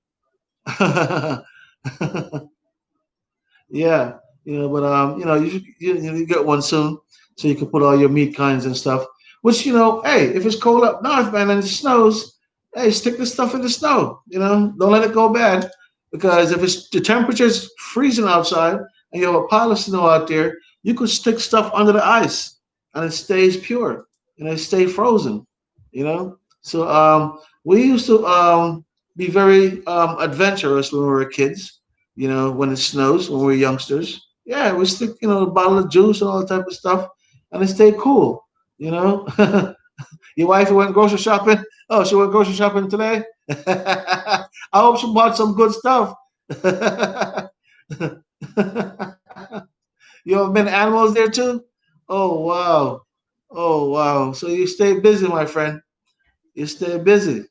Yeah, but you get one soon, so you can put all your meat kinds and stuff. Which hey, if it's cold up north, man, and it snows, hey, stick the stuff in the snow. Don't let it go bad, because if it's the temperature's freezing outside and you have a pile of snow out there, you could stick stuff under the ice and it stays pure and it stay frozen. So we used to be very adventurous when we were kids, when it snows, when we were youngsters. Yeah, we stick, a bottle of juice and all that type of stuff, and it stayed cool, you know. Your wife went grocery shopping. Oh, she went grocery shopping today. I hope she bought some good stuff. You have been animals there too? Oh wow. Oh wow. So you stay busy, my friend. You stay busy.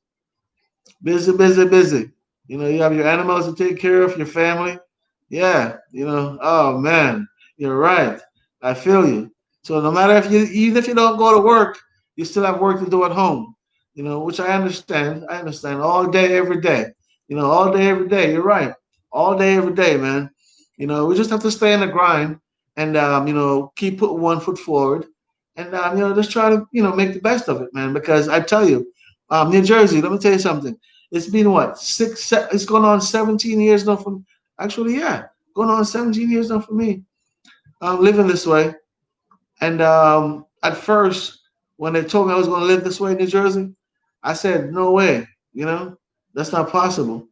Busy, busy, busy. You have your animals to take care of, your family. Yeah, oh man, you're right. I feel you. So no matter even if you don't go to work, you still have work to do at home. Which I understand. I understand all day, every day. All day, every day. You're right. All day, every day, man. We just have to stay in the grind and keep putting one foot forward and just try to make the best of it, man. Because I tell you, New Jersey. Let me tell you something. It's been what it's going on 17 years now from actually, yeah, going on 17 years now for me. I'm living this way. And at first, when they told me I was going to live this way in New Jersey, I said, no way, that's not possible.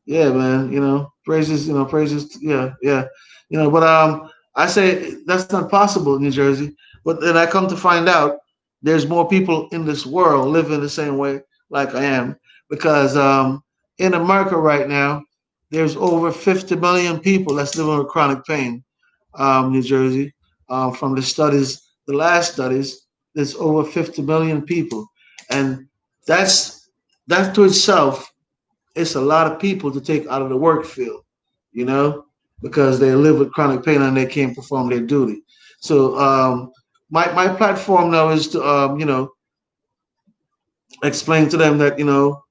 Yeah, man, praises, praises, yeah, yeah, but I say that's not possible in New Jersey. But then I come to find out there's more people in this world living the same way like I am, because in America right now, there's over 50 million people that's living with chronic pain. New Jersey, from the last studies, there's over 50 million people, and that's that to itself, it's a lot of people to take out of the work field, you know, because they live with chronic pain and they can't perform their duty. So my platform now is to explain to them that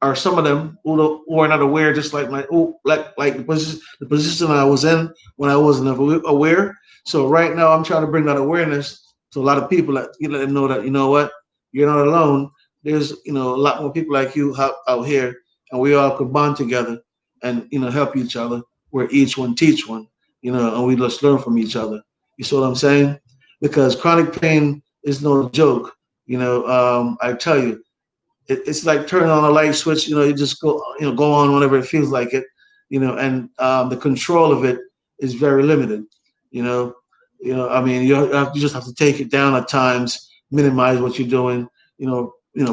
or some of them who are not aware, just like like the position I was in when I wasn't aware. So right now I'm trying to bring that awareness to a lot of people, that let them know that what, you're not alone. There's a lot more people like you out here, and we all could bond together and help each other, where each one teach one, and we just learn from each other. You see what I'm saying? Because chronic pain is no joke. I tell you, it's like turning on a light switch. You just go on whenever it feels like it. And the control of it is very limited. You know, I mean, you just have to take it down at times, minimize what you're doing.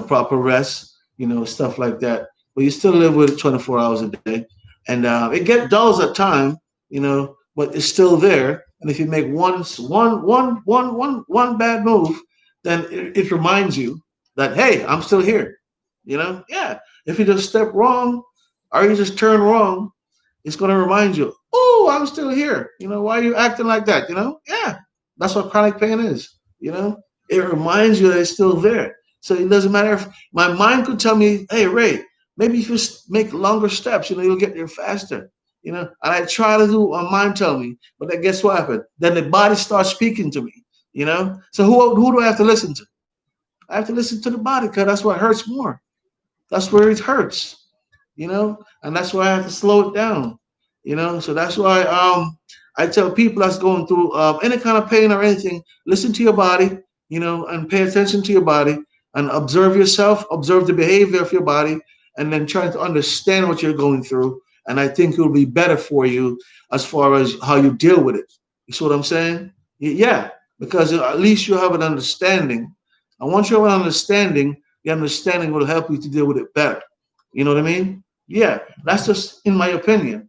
Proper rest. Stuff like that. But you still live with it 24 hours a day, and it get dulls at time. But it's still there. And if you make one bad move, then it reminds you that, hey, I'm still here. Yeah. If you just step wrong or you just turn wrong, it's going to remind you, oh, I'm still here. Why are you acting like that? Yeah. That's what chronic pain is. It reminds you that it's still there. So it doesn't matter if my mind could tell me, hey, Ray, maybe if you make longer steps, you'll get there faster. And I try to do what my mind tell me, but then guess what happened? Then the body starts speaking to me. So who do I have to listen to? I have to listen to the body, because that's what hurts more. That's where it hurts, and that's why I have to slow it down, So that's why I tell people that's going through any kind of pain or anything, listen to your body, and pay attention to your body, and observe yourself, observe the behavior of your body, and then try to understand what you're going through. And I think it will be better for you as far as how you deal with it. You see what I'm saying? Yeah, because at least you have an understanding. And once you have an understanding, the understanding will help you to deal with it better. You know what I mean? Yeah, that's just in my opinion.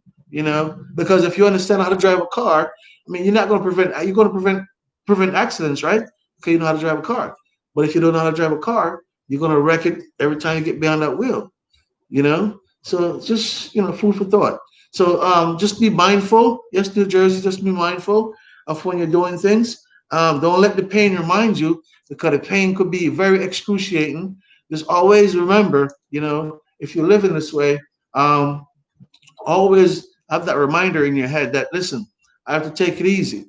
Because if you understand how to drive a car, I mean, you're not going to prevent. You're going to prevent accidents, right? Okay, you know how to drive a car. But if you don't know how to drive a car, you're going to wreck it every time you get behind that wheel. So just food for thought. So just be mindful. Yes, New Jersey, just be mindful of when you're doing things. Don't let the pain remind you, because the pain could be very excruciating. Just always remember, if you're living this way, um, always have that reminder in your head that, listen, I have to take it easy.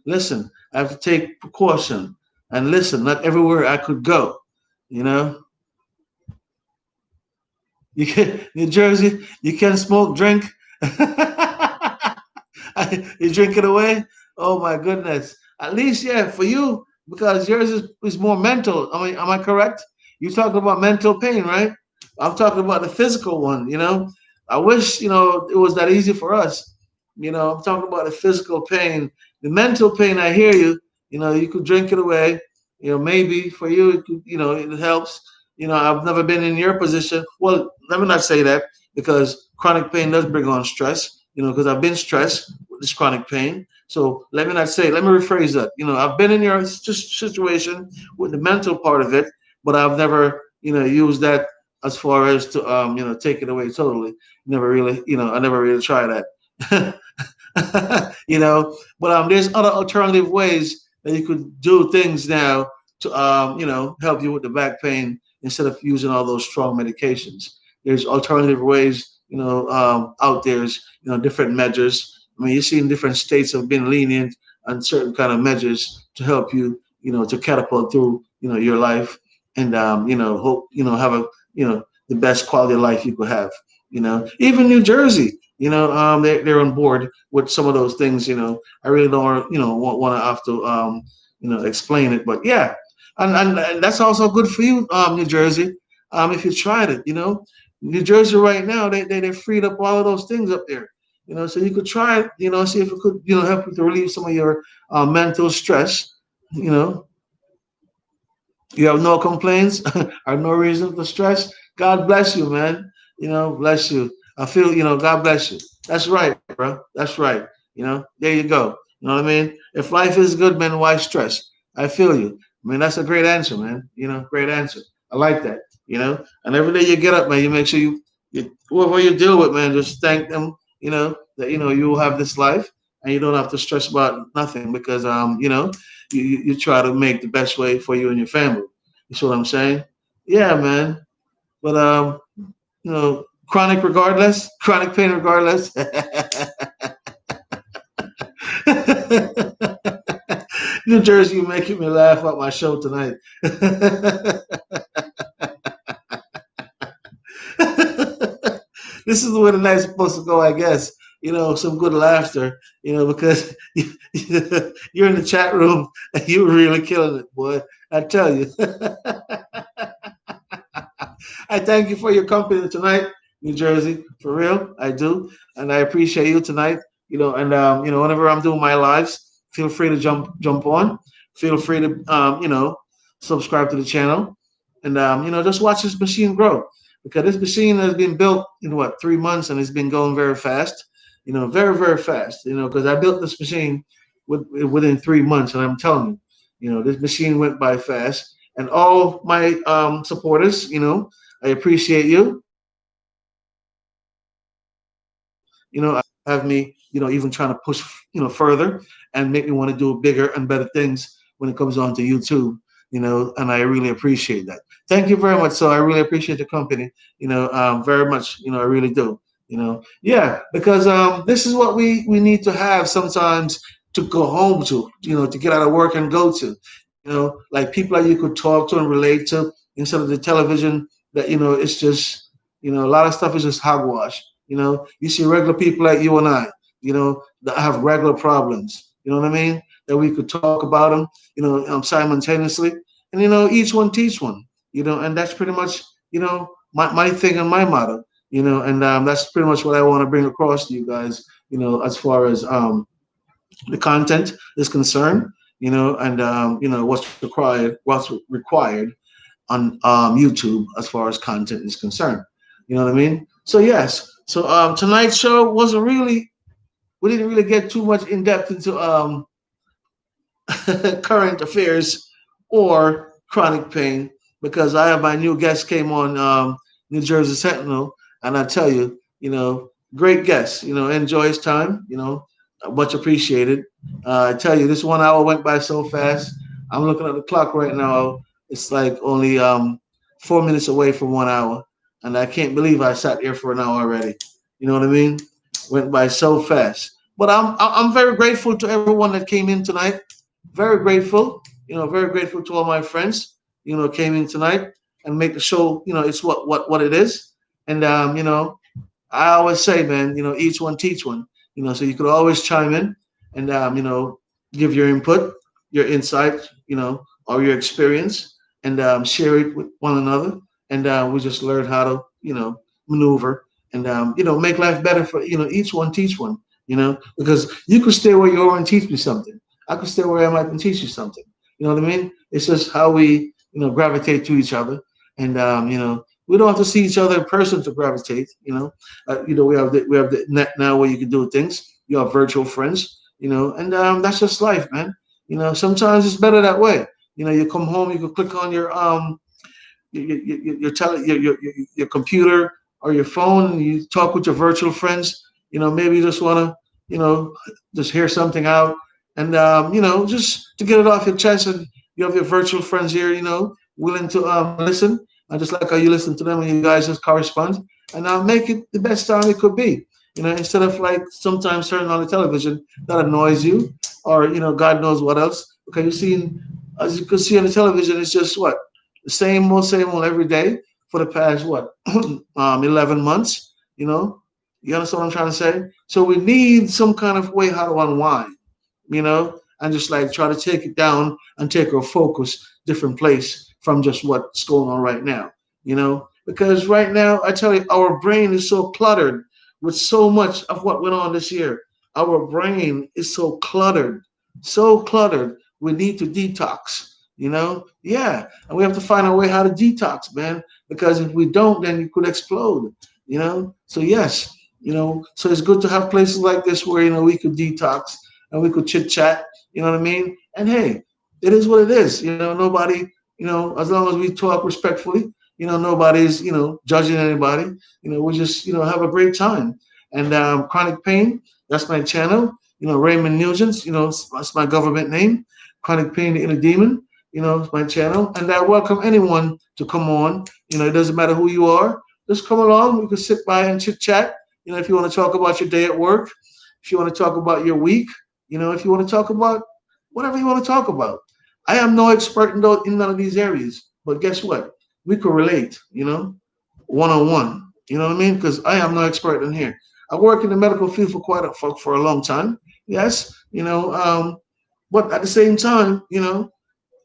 Listen, I have to take precaution, and listen, not everywhere I could go. You know, you can New Jersey, you can smoke, drink. You drink it away. Oh my goodness. At least, yeah, for you, because yours is more mental. I mean, am I correct? You talking about mental pain, right? I'm talking about the physical one. I wish, it was that easy for us. I'm talking about the physical pain. The mental pain, I hear you. You could drink it away. Maybe for you, it could, it helps. I've never been in your position. Well, let me not say that, because chronic pain does bring on stress, because I've been stressed with this chronic pain. So let me not say, let me rephrase that. I've been in your situation with the mental part of it, but I've never, used that as far as to, take it away totally. Never really, I never really tried that. But there's other alternative ways that you could do things now to, help you with the back pain instead of using all those strong medications. There's alternative ways, out there's, different measures. I mean, you see in different states have been lenient on certain kind of measures to help you, to catapult through, your life, and, hope, have a, the best quality of life you could have. Even New Jersey, they're on board with some of those things. I really don't, want to have to, explain it, but yeah, and that's also good for you, New Jersey. If you tried it, New Jersey right now, they freed up all of those things up there. So you could try it, see if it could, help you to relieve some of your mental stress. You know, you have no complaints or no reason for stress. God bless you, man. Bless you. I feel, God bless you. That's right, bro. That's right. There you go. You know what I mean? If life is good, man, why stress? I feel you. I mean, that's a great answer, man. Great answer. I like that. And every day you get up, man, you make sure whoever you deal with, man, just thank them, that, you will have this life, and you don't have to stress about nothing, because, you try to make the best way for you and your family. You see what I'm saying? Yeah, man. But, chronic regardless, chronic pain regardless. New Jersey, you making me laugh at my show tonight. This is the way the night's supposed to go, I guess. Some good laughter, because you're in the chat room and you were really killing it, boy. I tell you. I thank you for your company tonight, New Jersey. For real, I do, and I appreciate you tonight. And whenever I'm doing my lives, feel free to jump on. Feel free to subscribe to the channel, and just watch this machine grow, because this machine has been built in what, 3 months, and it's been going very fast. Very very fast. Because I built this machine within 3 months, and I'm telling you, this machine went by fast. And all my supporters, I appreciate you. Have me, even trying to push, further, and make me want to do bigger and better things when it comes on to YouTube. And I really appreciate that. Thank you very much. So I really appreciate the company, very much. I really do. Yeah, because this is what we need to have sometimes to go home to, to get out of work and go to, like people that you could talk to and relate to, instead of the television that, it's just, a lot of stuff is just hogwash. You see regular people like you and I, that have regular problems. You know what I mean? That we could talk about them, simultaneously, and each one teach one. and that's pretty much, my thing and my motto, and that's pretty much what I want to bring across to you guys, as far as the content is concerned, and what's required on YouTube as far as content is concerned. You know what I mean? So yes. So tonight's show wasn't really. We didn't really get too much in depth into current affairs or chronic pain because I have my new guest came on New Jersey Sentinel, and I tell you, great guest. Enjoy his time. Much appreciated. I tell you, this 1 hour went by so fast. I'm looking at the clock right now. It's like only 4 minutes away from 1 hour, and I can't believe I sat here for an hour already. You know what I mean? Went by so fast. But I'm very grateful to everyone that came in tonight. Very grateful. Very grateful to all my friends. Came in tonight and make the show. It's what it is. And I always say, man, each one teach one. So you could always chime in and give your input, your insight, or your experience, and share it with one another. And we just learn how to, maneuver and make life better for each one teach one. Because you could stay where you are and teach me something. I could stay where I am and teach you something. You know what I mean? It's just how we gravitate to each other, and we don't have to see each other in person to gravitate. We have the net now where you can do things. You have virtual friends. And that's just life, man. Sometimes it's better that way. You come home, you can click on your computer or your phone, and you talk with your virtual friends. Maybe you just want to, just hear something out, and just to get it off your chest, and you have your virtual friends here, willing to listen, just like how you listen to them, and you guys just correspond, and make it the best time it could be. Instead of like sometimes turning on the television that annoys you, or God knows what else, because as you can see on the television, it's just what the same old every day for the past what 11 months. You understand what I'm trying to say? So we need some kind of way how to unwind, and just like try to take it down and take our focus different place from just what's going on right now, because right now I tell you, our brain is so cluttered with so much of what went on this year. Our brain is so cluttered. We need to detox, yeah, and we have to find a way how to detox, man, because if we don't, then it could explode, so yes, so it's good to have places like this where we could detox and we could chit chat. You know what I mean? And hey, it is what it is. Nobody. As long as we talk respectfully, nobody's judging anybody. We just have a great time. And chronic pain. That's my channel. Raymond Nugent. That's my government name. Chronic pain, the inner demon. It's my channel, and I welcome anyone to come on. It doesn't matter who you are. Just come along. We can sit by and chit chat. If you want to talk about your day at work, if you want to talk about your week, if you want to talk about whatever you want to talk about. I am no expert in none of these areas, but guess what? We could relate, one on one. You know what I mean? Because I am no expert in here. I work in the medical field for a long time. Yes, but at the same time,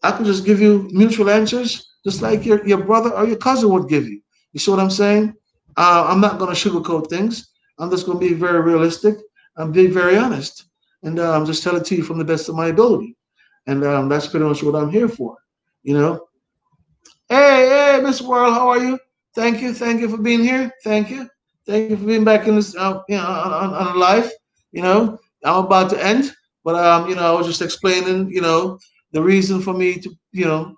I could just give you mutual answers, just like your brother or your cousin would give you. You see what I'm saying? I'm not going to sugarcoat things. I'm just going to be very realistic and be very honest, and just tell it to you from the best of my ability. And that's pretty much what I'm here for. You know. Hey, Miss World, how are you? Thank you for being here. Thank you for being back in this, on live. I'm about to end, but I was just explaining, the reason for me to,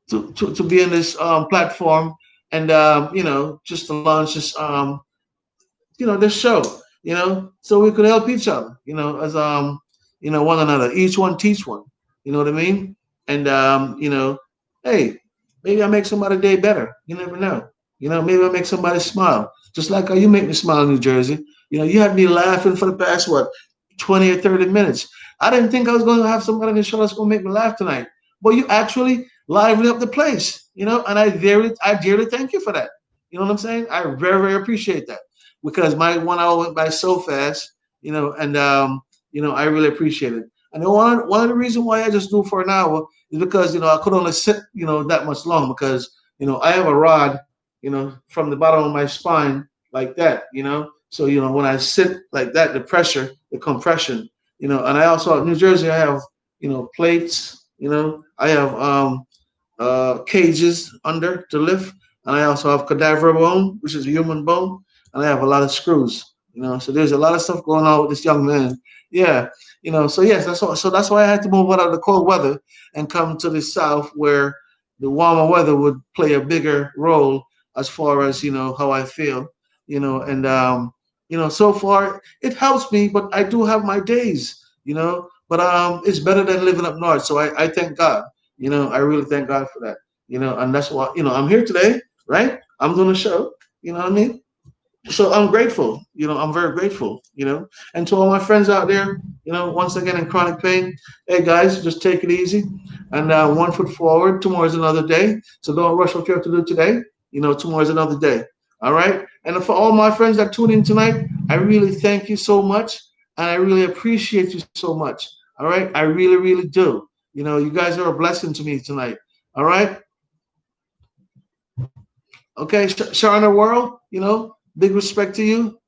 to be in this platform, and just to launch this, this show, so we could help each other, as one another, each one teach one. You know what I mean? And hey, maybe I make somebody's day better. You never know. Maybe I make somebody smile, just like how you make me smile in New Jersey. You had me laughing for the past what 20 or 30 minutes. I didn't think I was going to have somebody on the show that's going to make me laugh tonight. But you actually livened up the place, and I dearly thank you for that. You know what I'm saying? I very, very appreciate that because my 1 hour went by so fast, and I really appreciate it. And one of the reasons why I just do it for an hour is because I could only sit that much long because I have a rod, from the bottom of my spine like that, So, when I sit like that, the pressure, the compression, and I also, New Jersey, I have, plates, I have cages under to lift, and I also have cadaver bone, which is human bone, and I have a lot of screws. So there's a lot of stuff going on with this young man. Yeah, So yes, that's why I had to move out of the cold weather and come to the south where the warmer weather would play a bigger role as far as how I feel. And so far it helps me, but I do have my days. But it's better than living up north. So I thank God. I really thank God for that. And that's why, I'm here today, right? I'm doing a show, you know what I mean? So I'm grateful, I'm very grateful, And to all my friends out there, once again in chronic pain, hey guys, just take it easy and 1 foot forward. Tomorrow's another day. So don't rush what you have to do today. Tomorrow's another day. All right. And for all my friends that tune in tonight, I really thank you so much. And I really appreciate you so much. All right. I really, really do. You guys are a blessing to me tonight. All right. Okay. Sharna World, big respect to you,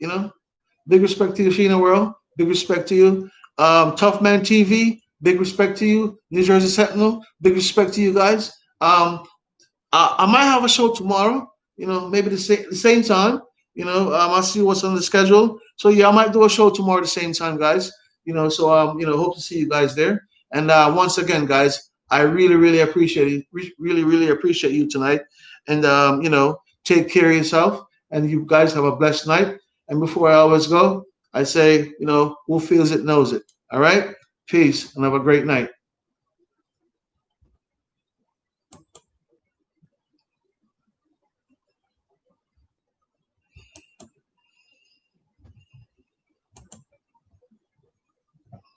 Big respect to you, Sheena World. Big respect to you. Tough Man TV. Big respect to you. New Jersey Sentinel. Big respect to you guys. I might have a show tomorrow. Maybe the same time. I'll see what's on the schedule. So yeah, I might do a show tomorrow at the same time, guys. So hope to see you guys there. And once again, guys, I really, really appreciate it. Really, really appreciate you tonight. And take care of yourself. And you guys have a blessed night. And before I always go, I say, who feels it knows it. All right. Peace and have a great night.